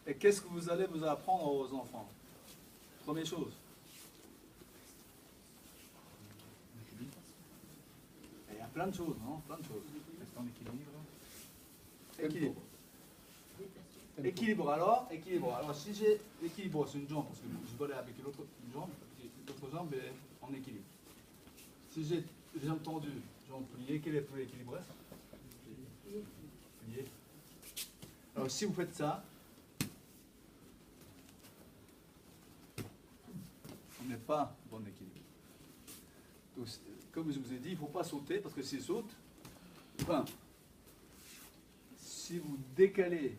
Et qu'est-ce que vous allez vous apprendre aux enfants? Première chose. Et il y a plein de choses, non? Plein de choses. Rester en équilibre. Équilibre. Équilibre alors, équilibre. Alors si j'ai l'équilibre sur une jambe, parce que je dois aller avec l'autre jambe est en équilibre. Si j'ai jambes tendues, jambes pliées, quel est le plus équilibré? Plié. Alors si vous faites ça, on n'est pas bon équilibre. Donc, comme je vous ai dit, il ne faut pas sauter, parce que s'il saute, enfin, si vous décalez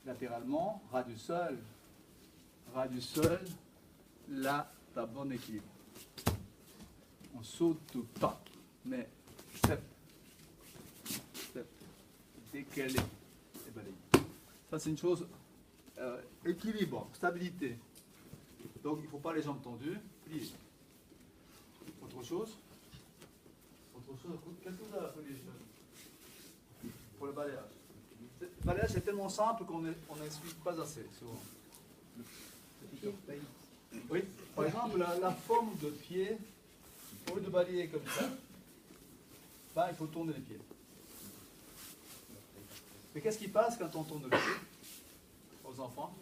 latéralement, ras du sol, là, tu as bon équilibre. On saute pas, mais step, décalé et balayer. Ça, c'est une chose, équilibre, stabilité. Donc, il ne faut pas les jambes tendues, pliées. Autre chose? Qu'est-ce que vous avez appris les choses pour le balayage? Le balayage est tellement simple qu'on n'explique pas assez souvent. Oui, par exemple, la forme de pied, au lieu de balayer comme ça, ben, il faut tourner les pieds. Mais qu'est-ce qui passe quand on tourne les pieds aux enfants?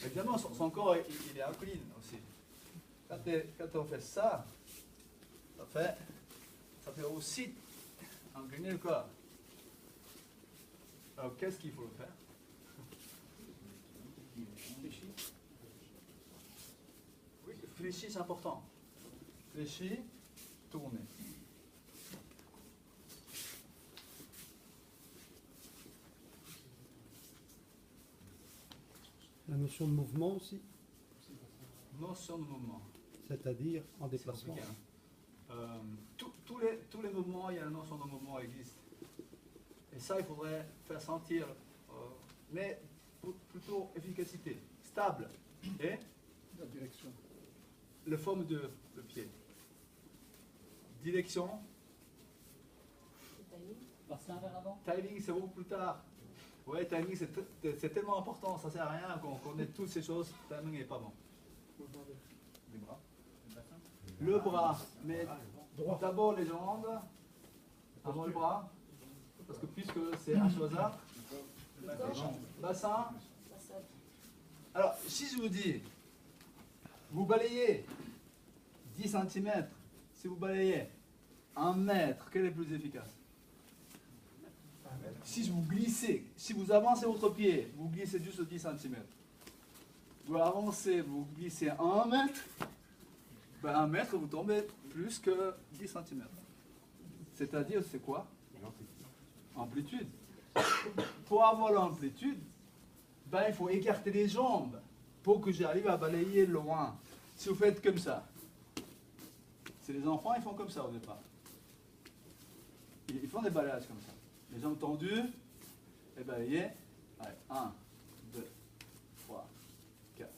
Évidemment, son corps il est incline aussi. Quand on fait ça, ça fait aussi incliner le corps. Alors qu'est-ce qu'il faut faire? Oui, fléchir c'est important. Fléchir, tourner. La notion de mouvement aussi, Notion de mouvement. c'est-à-dire en déplacement. Tous les mouvements, il y a la notion de mouvement existe. Et ça, il faudrait faire sentir, mais plutôt efficacité, stable. Et La direction. la forme de pied. Direction. Passer un verre avant. Timing, c'est beaucoup plus tard. Ouais, timing, c'est tellement important, ça sert à rien qu'on connaît toutes ces choses. Timing n'est pas bon. Les bras. Le bras, mais d'abord les jambes, avant le bras, parce que puisque c'est un hasard. Bassin. Alors, si je vous dis, vous balayez 10 cm, si vous balayez 1 mètre, quel est le plus efficace? Si vous glissez, si vous avancez votre pied, vous glissez juste 10 cm. Vous avancez, vous glissez 1 mètre, ben 1 mètre, vous tombez plus que 10 cm. C'est-à-dire, c'est quoi? Amplitude. Pour avoir l'amplitude, ben, il faut écarter les jambes pour que j'arrive à balayer loin. Si vous faites comme ça, c'est les enfants, ils font comme ça au départ. Ils font des balayages comme ça. Les jambes tendues, et balayer. Allez, 1, 2, 3, 4.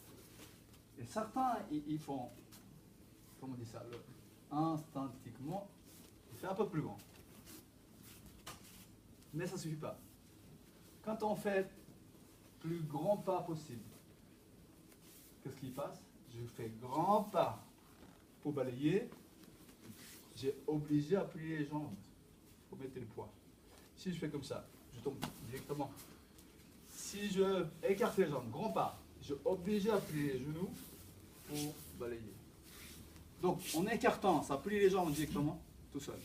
Et certains, ils font, comment on dit ça, instinctivement, il fait un peu plus grand. Mais ça ne suffit pas. Quand on fait plus grand pas possible, qu'est-ce qui passe? Je fais grand pas pour balayer, j'ai obligé à plier les jambes pour mettre le poids. Si je fais comme ça, je tombe directement. Si je écarte les jambes, grand pas, je suis obligé à plier les genoux pour balayer. Donc, en écartant, ça plie les jambes directement, tout seul.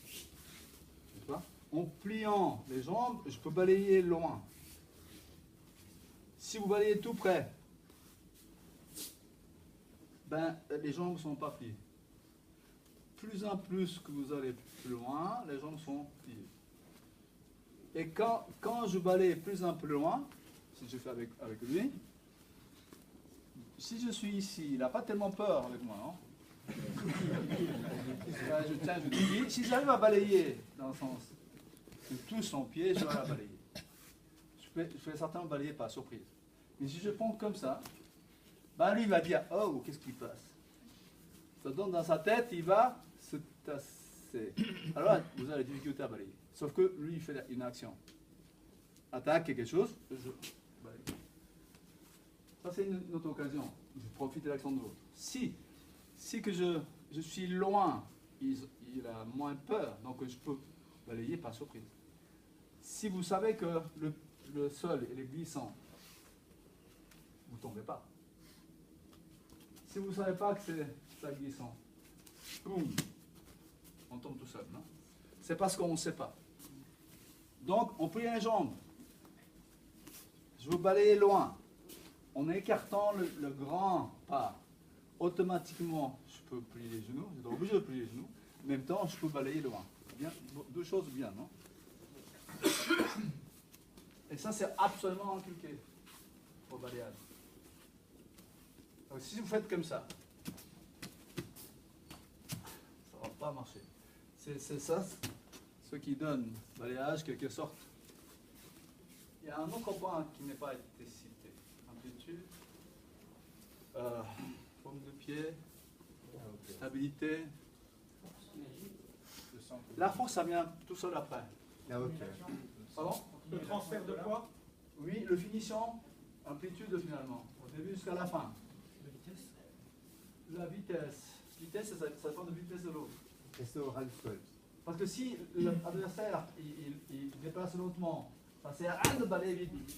N'est-ce pas? En pliant les jambes, je peux balayer loin. Si vous balayez tout près, ben, les jambes ne sont pas pliées. Plus en plus que vous allez plus loin, les jambes sont pliées. Et quand je balaye plus un peu loin, si je fais avec lui, si je suis ici, il n'a pas tellement peur avec moi, non? Je tiens, je dis, si j'arrive à balayer dans le sens, je touche son pied, je vais la balayer. Je fais certainement balayer par surprise. Mais si je prends comme ça, ben lui il va dire, oh, qu'est-ce qui passe? Ça donne dans sa tête, il va se tasser. Alors vous avez des difficultés à balayer. Sauf que lui, il fait une action. attaque quelque chose, je balaye. Ça, c'est une autre occasion. Je profite de l'action de l'autre. Si que je suis loin, il a moins peur, donc je peux balayer par surprise. Si vous savez que le sol il est glissant, vous ne tombez pas. Si vous ne savez pas que c'est ça glissant, boum, on tombe tout seul, non? C'est parce qu'on ne sait pas. Donc, on plie les jambes. Je veux balayer loin. En écartant le grand pas, automatiquement, je peux plier les genoux. Je suis obligé de plier les genoux. En même temps, je peux balayer loin. Bien, deux choses bien, non? Et ça, c'est absolument inculqué au balayage. Donc, si vous faites comme ça ne va pas marcher. C'est ça ce qui donne balayage, quelque sorte. Il y a un autre point qui n'est pas été cité. Amplitude, forme de pied, stabilité. La force, ça vient tout seul après. La hauteur. Pardon? Le transfert de poids. Oui, le finition, amplitude finalement, au début jusqu'à la fin. La vitesse. La vitesse. Vitesse, ça dépend de la vitesse de l'autre. Et c'est au ras du sol. Parce que si l'adversaire il déplace lentement, ça sert à rien de balayer vite.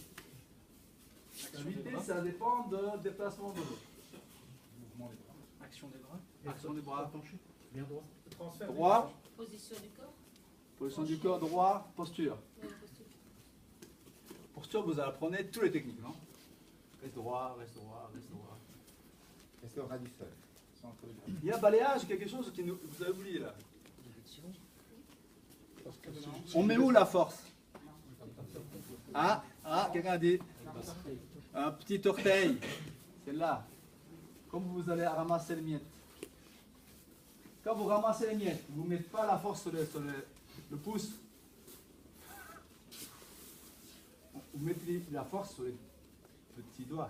La vitesse, ça dépend du déplacement de l'autre. Mouvement des bras. Action des bras. Action des bras. Bien droit. Le transfert du Droit. visage. Position du corps. Position du corps droit, posture. Ouais, posture. Posture, vous apprenez toutes les techniques, non? Reste droit, reste droit, reste droit. Et c'est au ras du sol. C'est entre les bras. Il y a balayage, quelque chose que vous avez oublié là. On met où la force? Ah, quelqu'un a dit. Un petit orteil. C'est là. Comme vous allez ramasser les miettes. Quand vous ramassez les miettes, vous ne mettez pas la force sur le pouce. Vous mettez la force sur les petits doigts.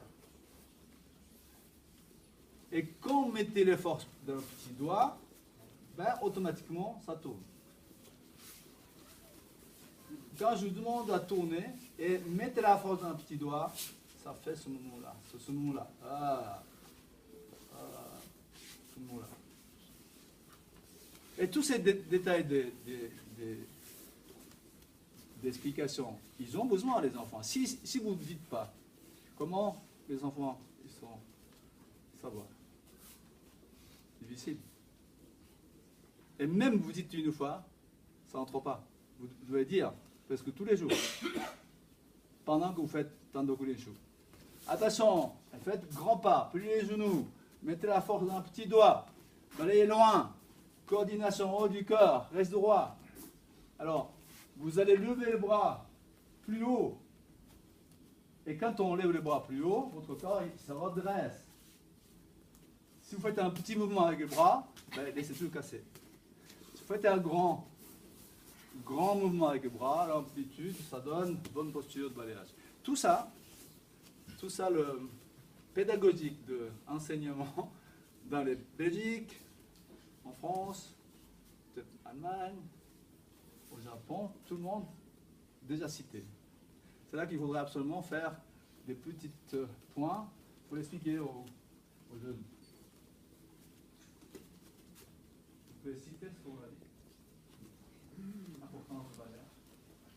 Et quand vous mettez les forces dans le petit doigt, ben, automatiquement, ça tourne. Quand je vous demande à tourner, et mettez la force dans le petit doigt, ça fait ce mouvement-là, ce mouvement-là. Ce mouvement-là. Et tous ces détails d'explication, ils ont besoin, les enfants. Si vous ne dites pas, comment les enfants ils sont savoir? Difficile. Et même vous dites une fois, ça n'entre pas. Vous devez dire presque tous les jours, pendant que vous faites Tando Kurinshu. Attention, faites grand pas, pliez les genoux, mettez la force dans un petit doigt, balayez loin, coordination en haut du corps, reste droit. Alors, vous allez lever les bras plus haut. Et quand on lève les bras plus haut, votre corps il se redresse. Si vous faites un petit mouvement avec les bras, ben, laissez tout casser. Si vous faites un grand mouvement avec les bras, l'amplitude, ça donne bonne posture de balayage. Tout ça, le pédagogique de enseignement dans les Belgique, en France, peut-être en Allemagne, au Japon, tout le monde déjà cité. C'est là qu'il faudrait absolument faire des petits points pour expliquer aux jeunes. Vous pouvez citer ce qu'on a dit. Importance du balayage.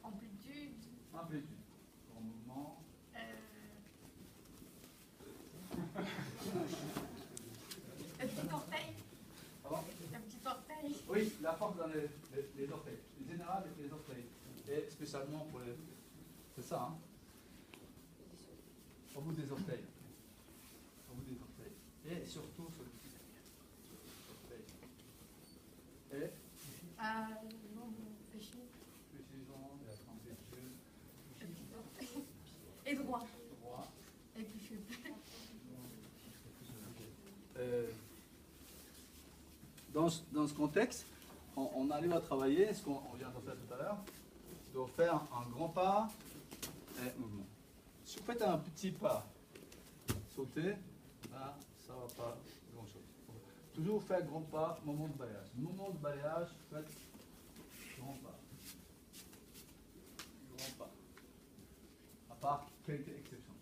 Amplitude. Amplitude. Grand mouvement. Le petit orteil. Pardon? Le petit orteil. Oui, la force dans les orteils. En général, les orteils. Et spécialement pour les... C'est ça, hein? Au bout des orteils. Au bout des orteils. Et surtout sur le petit orteil. Et Non, fléchis. précision, la amplitude, Le petit orteil. Et droit. droit. Et puis je Dans ce contexte, on arrive à travailler ce qu'on vient de faire tout à l'heure, de faire un grand pas et mouvement. Si vous faites un petit pas, sauter, là, ça ne va pas grand-chose. Toujours faire grand pas, moment de balayage. Moment de balayage, faites grand pas. Grand pas. Par quelques exceptions.